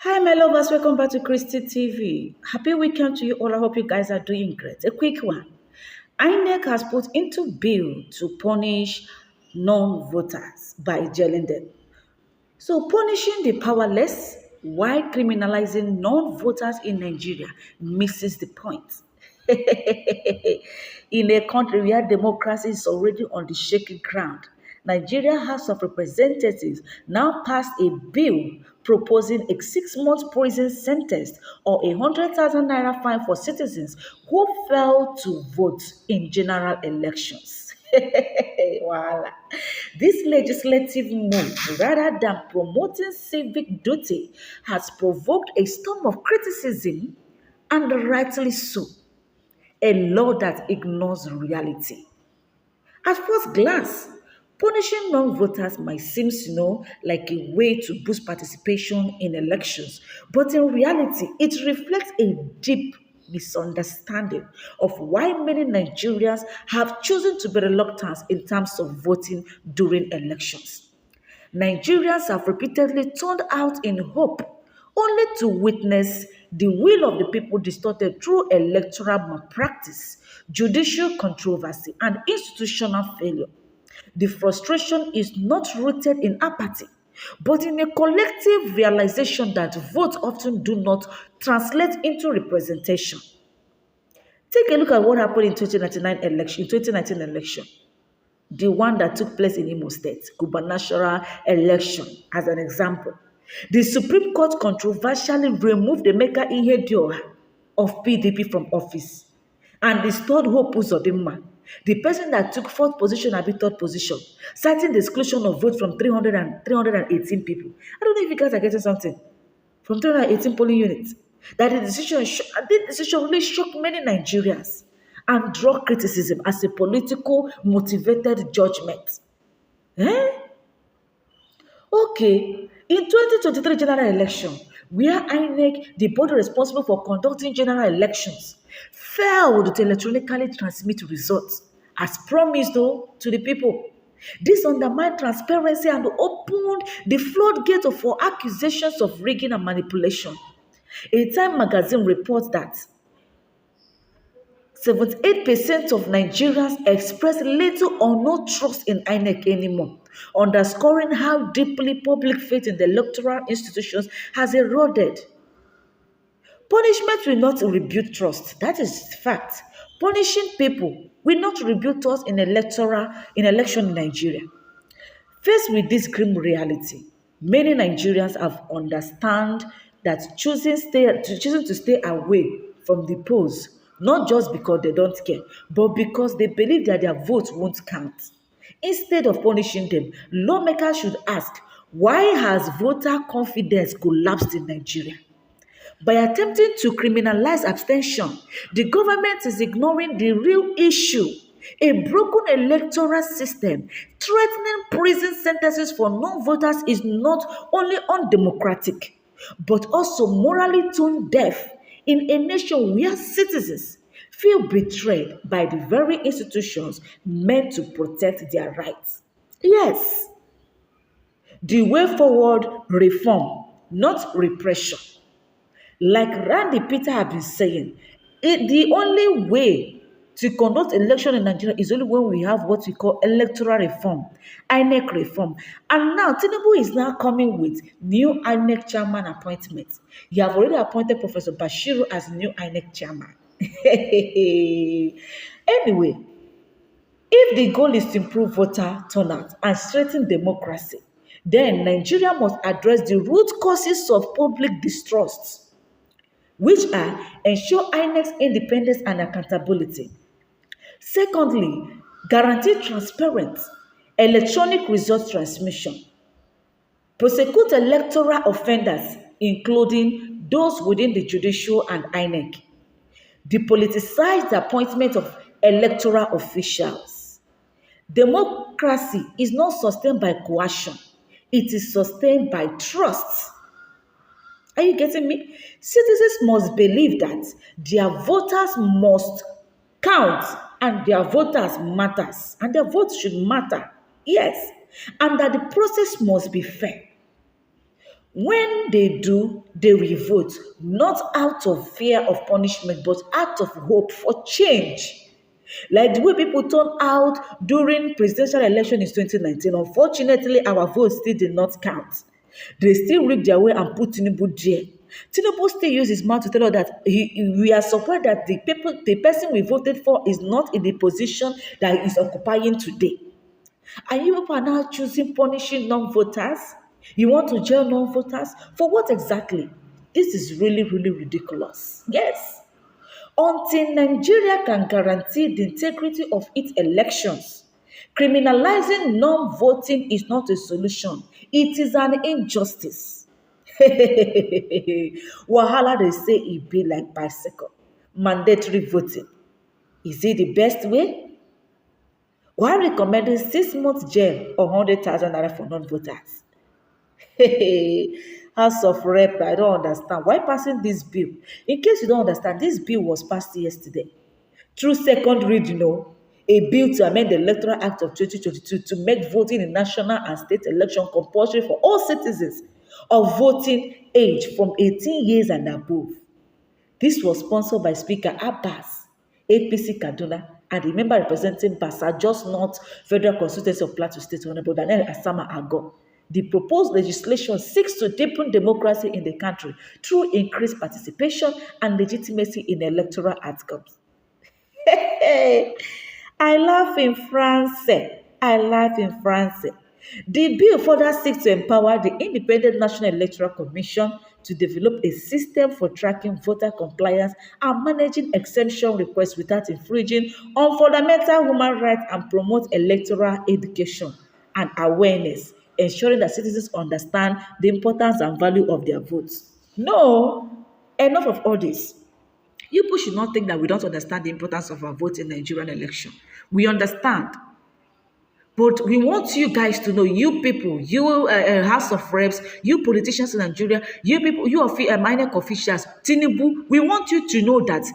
Hi, my lovers. Welcome back to Christy TV. Happy weekend to you all. I hope you guys are doing great. A quick one. INEC has put into bill to punish non-voters by jailing them. So, punishing the powerless while criminalizing non-voters in Nigeria misses the point. In a country where democracy is already on the shaky ground, Nigeria House of Representatives now passed a bill proposing a 6-month prison sentence or a 100,000 naira fine for citizens who fail to vote in general elections. Voila. This legislative move, rather than promoting civic duty, has provoked a storm of criticism, and rightly so. A law that ignores reality. At first glance, punishing non-voters might seem, like a way to boost participation in elections, but in reality, it reflects a deep misunderstanding of why many Nigerians have chosen to be reluctant in terms of voting during elections. Nigerians have repeatedly turned out in hope only to witness the will of the people distorted through electoral malpractice, judicial controversy, and institutional failure. The frustration is not rooted in apathy, but in a collective realization that votes often do not translate into representation. Take a look at what happened in 2019 election, the one that took place in Imo State, gubernatorial election, as an example. The Supreme Court controversially removed Emeka Ihedioha of PDP from office and restored Hope Uzodinma, the person that took fourth position and third position, citing the exclusion of votes from 318 people. I don't know if you guys are getting something. From 318 polling units. That the decision really shocked many Nigerians and draw criticism as a political motivated judgment. Eh? Okay, in 2023 general election, where INEC, the body responsible for conducting general elections, failed to electronically transmit results as promised though to the people. This undermined transparency and opened the floodgate for accusations of rigging and manipulation. A Time magazine reports that 78% of Nigerians express little or no trust in INEC anymore, underscoring how deeply public faith in the electoral institutions has eroded. Punishment will not rebuild trust. That is fact. Punishing people will not rebuild trust in election in Nigeria. Faced with this grim reality, many Nigerians have understand that choosing to stay away from the polls, not just because they don't care, but because they believe that their votes won't count. Instead of punishing them, lawmakers should ask, why has voter confidence collapsed in Nigeria? By attempting to criminalize abstention, the government is ignoring the real issue. A broken electoral system threatening prison sentences for non-voters is not only undemocratic, but also morally tone deaf in a nation where citizens feel betrayed by the very institutions meant to protect their rights. Yes, the way forward, reform, not repression. Like Randy Peter have been saying, the only way to conduct election in Nigeria is only when we have what we call electoral reform, INEC reform. And now Tinubu is now coming with new INEC chairman appointments. You have already appointed Professor Bashiru as new INEC chairman. Anyway, if the goal is to improve voter turnout and strengthen democracy, then Nigeria must address the root causes of public distrust, which are ensure INEC's independence and accountability. Secondly, guarantee transparent electronic result transmission. Prosecute electoral offenders, including those within the judicial and INEC. Depoliticize the appointment of electoral officials. Democracy is not sustained by coercion, it is sustained by trust. Are you getting me? Citizens must believe that their voters must count and their voters matters and their votes should matter. Yes. And that the process must be fair. When they do, they will vote, not out of fear of punishment, but out of hope for change. Like the way people turned out during presidential election in 2019, unfortunately, our votes still did not count. They still rigged their way and put Tinubu there. Tinubu still used his mouth to tell us that we are surprised that the person we voted for is not in the position that he is occupying today. And you people are now choosing punishing non-voters? You want to jail non-voters? For what exactly? This is really, really ridiculous. Yes. Until Nigeria can guarantee the integrity of its elections, criminalizing non-voting is not a solution. It is an injustice. Wahala dey say e be like bicycle. Mandatory voting. Is it the best way? While recommending 6 months jail or 100,000 naira for non-voters. House of Rep, I don't understand. Why passing this bill? In case you don't understand, this bill was passed yesterday. Through second reading, a bill to amend the Electoral Act of 2022 to make voting in national and state election compulsory for all citizens of voting age from 18 years and above. This was sponsored by Speaker Abbas, APC Kaduna, and the member representing Basa, just North Federal Constituency of Plateau State, Honorable Daniel Asama Ago. The proposed legislation seeks to deepen democracy in the country through increased participation and legitimacy in electoral outcomes. I laugh in France. I laugh in France. The bill further seeks to empower the Independent National Electoral Commission to develop a system for tracking voter compliance and managing exemption requests without infringing on fundamental human rights and promote electoral education and awareness, ensuring that citizens understand the importance and value of their votes. No, enough of all this. You people should not think that we don't understand the importance of our vote in the Nigerian election. We understand. But we want you guys to know, you people, you House of Reps, you politicians in Nigeria, you people, you INEC officials, Tinubu, we want you to know that,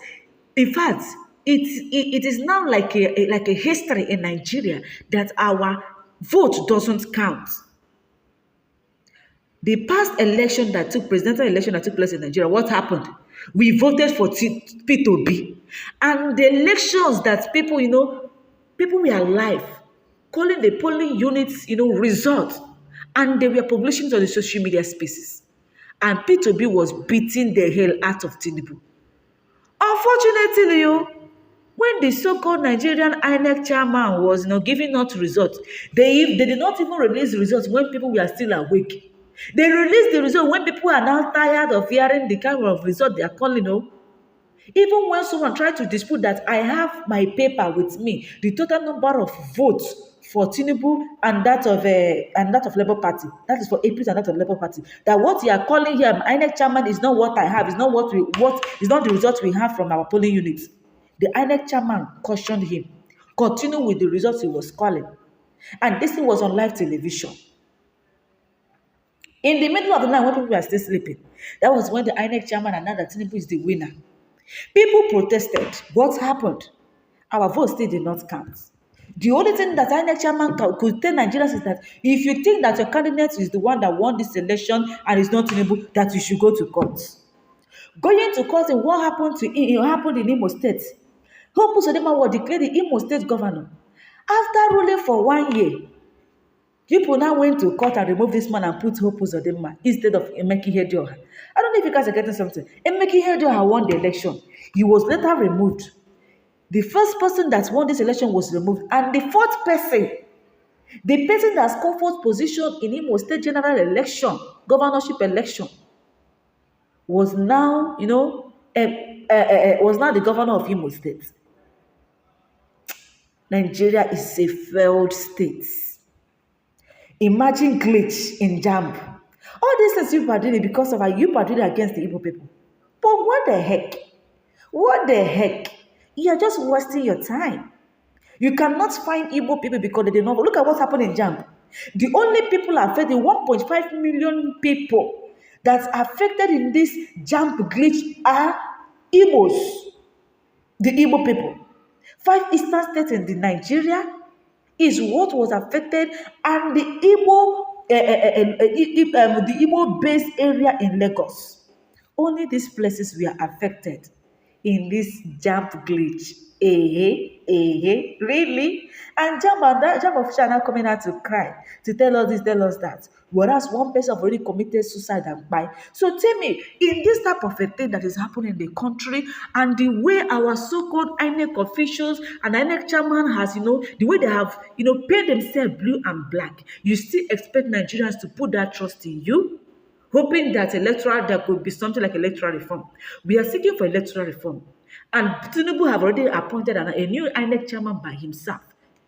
in fact, it is now like a history in Nigeria that our vote doesn't count. The past election that took, presidential election that took place in Nigeria, what happened? We voted for P2B. And the elections that people, people were alive, calling the polling units, results. And they were publishing it on the social media spaces. And P2B was beating the hell out of Tinubu. Unfortunately, when the so-called Nigerian INEC chairman was giving out results, they did not even release the results when people were still awake. They released the result when people are now tired of hearing the kind of result they are calling. Even when someone tried to dispute that I have my paper with me, the total number of votes for Tinubu and that of Labour Party, that is for APC and that of Labour Party, that what you are calling here, INEC chairman, is not what I have, is not is not the result we have from our polling units. The INEC chairman cautioned him, continue with the results he was calling, and this thing was on live television. In the middle of the night when people were still sleeping, that was when the INEC chairman announced that Tinubu is the winner. People protested. What happened? Our vote still did not count. The only thing that INEC chairman could tell Nigerians is that if you think that your candidate is the one that won this election and is not Tinubu, that you should go to court. Going to court, and what happened in Imo State? Hope Uzodinma was declared the Imo State governor. After ruling for 1 year, people now went to court and removed this man and put Hope Uzodinma instead of Emeki Hedioha. I don't know if you guys are getting something. Emeki Hedioha won the election. He was later removed. The first person that won this election was removed. And the fourth person, the person that scored fourth position in Imo State general election, governorship election, was now, was now the governor of Imo State. Nigeria is a failed state. Imagine glitch in JAMB. All these things you are doing because of you are doing against the Igbo people. But what the heck? What the heck? You are just wasting your time. You cannot find Igbo people because they did not. Look at what happened in JAMB. The only people affected, the 1.5 million people that are affected in this JAMB glitch are Igbos, the Igbo people. 5 eastern states in the Nigeria is what was affected, and the Igbo the Igbo-based area in Lagos. Only these places were affected in this jump glitch. Really? And jump official are now coming out to cry, to tell us this, tell us that. Whereas one person have already committed suicide and died. So tell me, in this type of a thing that is happening in the country, and the way our so-called INEC officials and INEC chairman has, the way they have, paid themselves blue and black, you still expect Nigerians to put that trust in you? Hoping that there could be something like electoral reform. We are seeking for electoral reform. And Tinubu have already appointed a new INEC chairman by himself.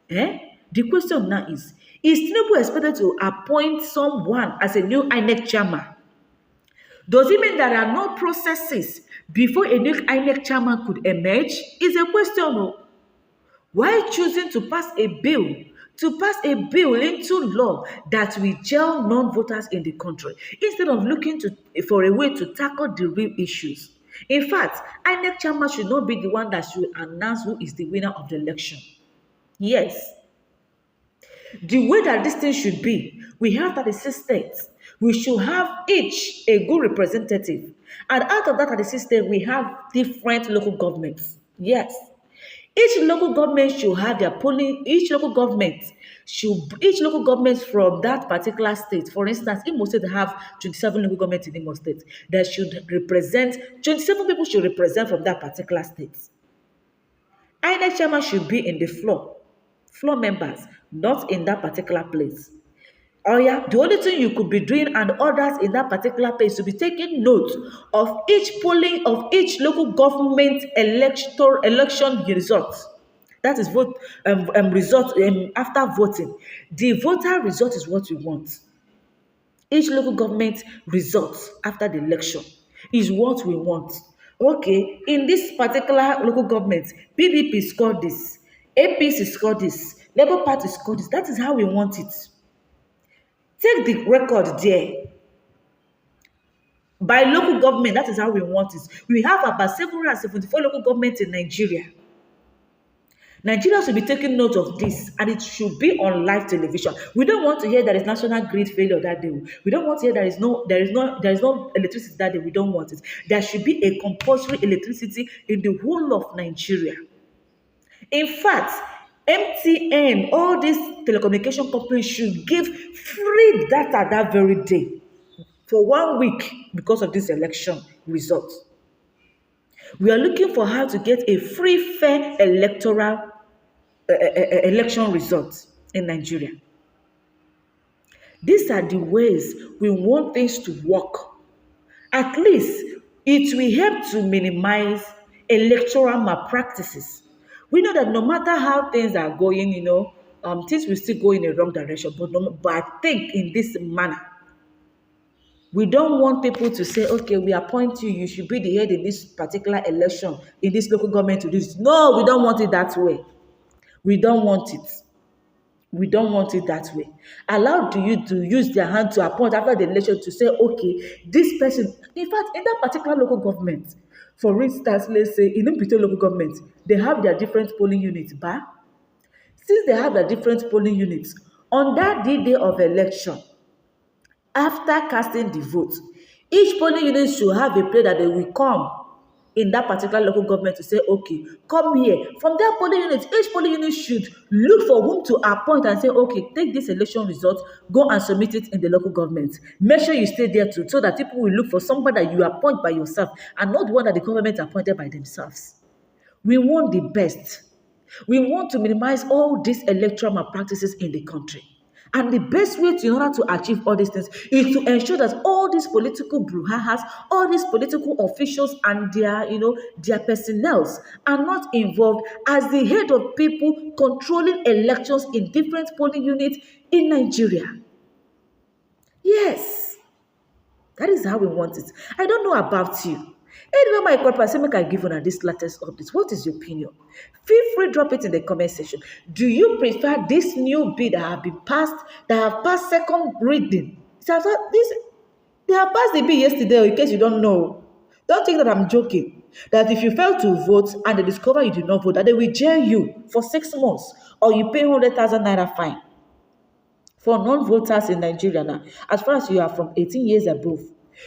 The question now is Tinubu expected to appoint someone as a new INEC chairman? Does it mean there are no processes before a new INEC chairman could emerge? Is a question. Why choosing to pass a bill into law that will jail non-voters in the country instead of looking for a way to tackle the real issues? In fact, INEC chairman should not be the one that should announce who is the winner of the election. Yes. The way that this thing should be, we have 36 states. We should have each a good representative. And out of that 36 states, we have different local governments. Yes. Each local government should have their polling. Each local government from that particular state. For instance, Imo State have 27 local governments in Imo State that should represent 27 people should represent from that particular state. INEC chairman should be in the floor members, not in that particular place. The only thing you could be doing and others in that particular place to be taking note of each polling of each local government election results. That is result after voting. The voter result is what we want. Each local government results after the election is what we want. Okay, in this particular local government, PDP scored this, APC scored this, Labour Party scored this. That is how we want it. Take the record there. By local government, that is how we want it. We have about 774 local governments in Nigeria. Nigeria should be taking note of this, and it should be on live television. We don't want to hear there is national grid failure that day. We don't want to hear there is no electricity that day. We don't want it. There should be a compulsory electricity in the whole of Nigeria. In fact, MTN, all these telecommunication companies should give free data that very day for 1 week because of this election result. We are looking for how to get a free, fair electoral election result in Nigeria. These are the ways we want things to work. At least it will help to minimize electoral malpractices. We know that no matter how things are going, things will still go in a wrong direction. But I think in this manner, we don't want people to say, okay, we appoint you, you should be the head in this particular election, in this local government to do this. No, we don't want it that way. We don't want it. We don't want it that way. Allow you to use their hand to appoint after the election to say, okay, this person, in fact, in that particular local government, for instance, let's say in Mpito local government, they have their different polling units. But since they have their different polling units, on that day of election, after casting the vote, each polling unit should have a place that they will come in that particular local government to say, okay, come here. From that polling unit, each polling unit should look for whom to appoint and say, okay, take this election result, go and submit it in the local government. Make sure you stay there too, so that people will look for somebody that you appoint by yourself and not the one that the government appointed by themselves. We want the best. We want to minimize all these electoral malpractices in the country. And the best way in order to achieve all these things is to ensure that all these political brouhahas, all these political officials and their personnel are not involved as the head of people controlling elections in different polling units in Nigeria. Yes, that is how we want it. I don't know about you. Anyway, my corporate, say make I give you this latest update. What is your opinion? Feel free, drop it in the comment section. Do you prefer this new bill that have passed second reading? They have passed the bill yesterday, in case you don't know. Don't think that I'm joking. That if you fail to vote and they discover you did not vote, that they will jail you for 6 months or you pay 100,000 naira fine. for non-voters in Nigeria now, as far as you are from 18 years above.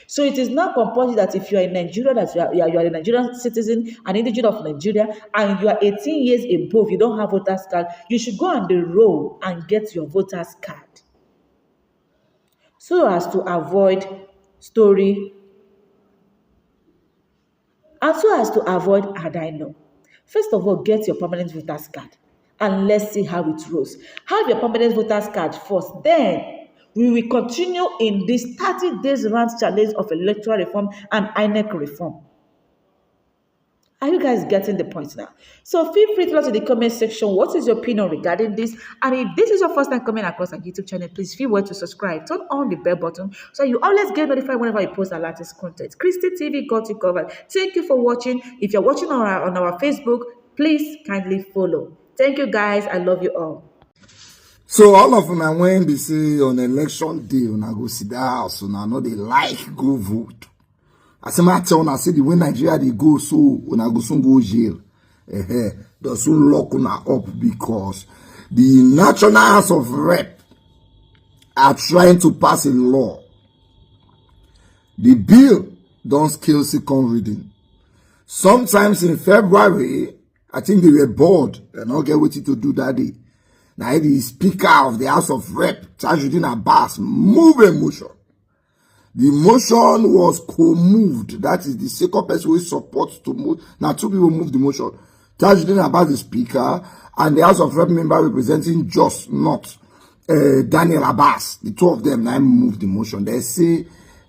So it is not compulsory that if you are in Nigeria, that you are a Nigerian citizen, an indigenous of Nigeria, and you are 18 years above, you don't have voters card, you should go on the roll and get your voters card. So as to avoid story, and so as to avoid had I know. First of all, get your permanent voters card and let's see how it rolls. Have your permanent voters card first, then we will continue in this 30 days round challenge of electoral reform and INEC reform. Are you guys getting the point now? So feel free to let in the comment section what is your opinion regarding this. And if this is your first time coming across our YouTube channel, please feel free to subscribe. Turn on the bell button so you always get notified whenever I post our latest content. Christy TV got you covered. Thank you for watching. If you're watching on our Facebook, please kindly follow. Thank you guys. I love you all. So all of them, when they say on election day, when I go sit the house, when I know they like go vote. I say my tell I say the way Nigeria they go, so when I go soon go jail. They soon lock una up because the National House of Rep are trying to pass a law. The bill don't scale second reading. Sometimes in February, I think they were bored and not get waiting to do that day. Now the Speaker of the House of Rep, Tajudeen Abbas, move a motion. The motion was co-moved. That is the second person who supports to move. Now two people moved the motion. Tajudeen Abbas, the Speaker, and the House of Rep member representing Just Not, Daniel Abbas. The two of them now moved the motion. They say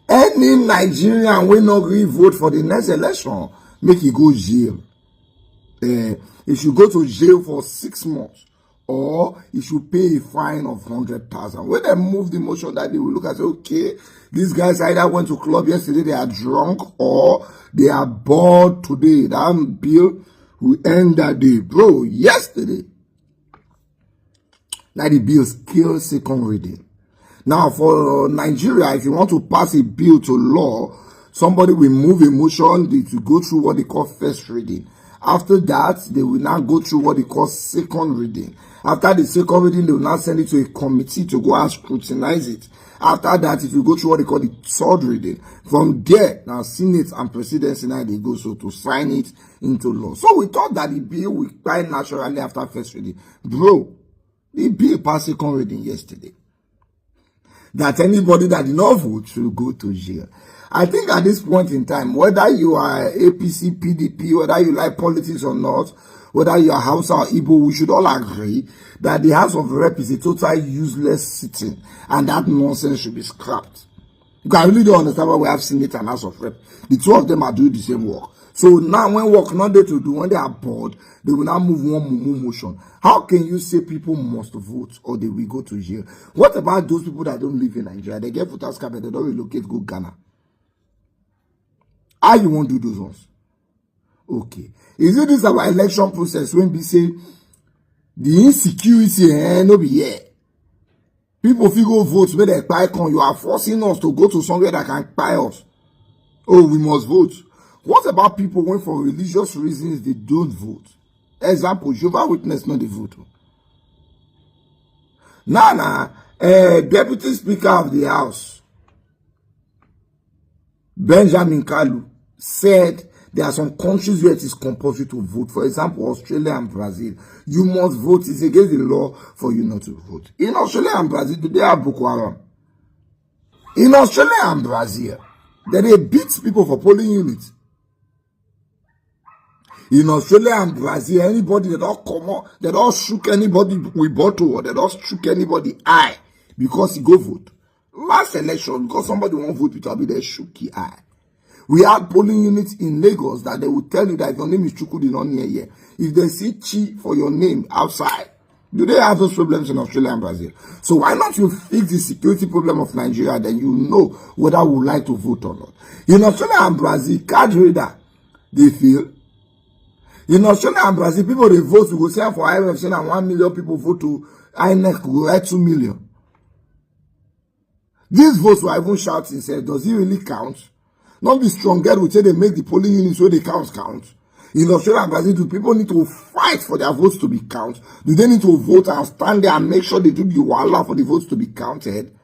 any Nigerian will not agree vote for the next election, make it go jail. If you go to jail for 6 months, or you should pay a fine of 100,000. When they move the motion that they will look at, say, okay, these guys either went to club yesterday, they are drunk, or they are bored today. That bill will end that day. Bro, yesterday, now the bill still second reading. Now for Nigeria, if you want to pass a bill to law, somebody will move a motion to go through what they call first reading. After that, they will now go through what they call second reading. After the second reading, they will now send it to a committee to go and scrutinize it. After that, it will go through what they call the third reading. From there, now Senate and Presidency now they go so to sign it into law. So we thought that the bill will quite naturally after first reading. Bro, the bill passed second reading yesterday. That anybody that did not vote should go to jail. I think at this point in time, whether you are APC, PDP, whether you like politics or not, whether you are Hausa or Igbo, we should all agree that the House of Rep is a total useless sitting, and that nonsense should be scrapped. Because I really don't understand why we have Senate and House of Rep. The two of them are doing the same work. So now when work not there to do, when they are bored, they will now move one motion. How can you say people must vote or they will go to jail? What about those people that don't live in Nigeria? They get voters card, but they don't relocate, go Ghana. How you won't do those ones? Okay. Is it this our election process when we say the insecurity no be here? People figure votes where they buy con. You are forcing us to go to somewhere that can buy us. Oh, we must vote. What about people when for religious reasons they don't vote? Example, Jehovah's Witness not the vote. Deputy Speaker of the House, Benjamin Kalu, said there are some countries where it is compulsory to vote. For example, Australia and Brazil. You must vote. It's against the law for you not to vote. In Australia and Brazil, do they have Boko Haram? In Australia and Brazil, they beat people for polling units. In Australia and Brazil, anybody that don't come out, they don't shook anybody with bottle, or they don't shook anybody eye because he go vote. Last election, because somebody won't vote, it will be their shooky eye. We had polling units in Lagos that they will tell you that if your name is Chuku, they don't near here. If they see Chi for your name outside, do they have those problems in Australia and Brazil? So why not you fix the security problem of Nigeria, then you know whether we would like to vote or not. In Australia and Brazil, card reader, they feel. In Australia and Brazil, people they vote to go say for IMF, saying that 1 million people vote to INEC, go write 2 million. These votes were even shouting, said, does it really count? Not be strong, get will say they make the polling units where they count. In Australia and Brazil, do people need to fight for their votes to be counted? Do they need to vote and stand there and make sure they do the wala for the votes to be counted?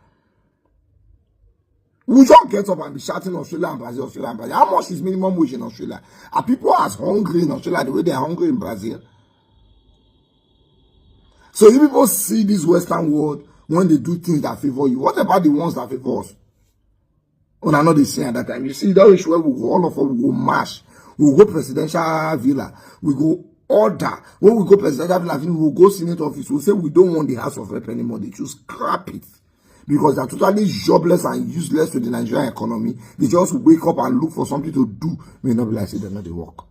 We just get up and be shouting Australia and Brazil, Australia and Brazil. How much is minimum wage in Australia? Are people as hungry in Australia the way they are hungry in Brazil? So if people see this Western world when they do things that favor you, what about the ones that favor us? When I know they say at that time, you see that issue where we go, all of us will go march, we will go presidential villa, we go order. When we go presidential villa, we will go Senate office, we'll say we don't want the House of Rep anymore. They choose scrap it. Because they're totally jobless and useless to the Nigerian economy. They just wake up and look for something to do. May not be like say they're not the work.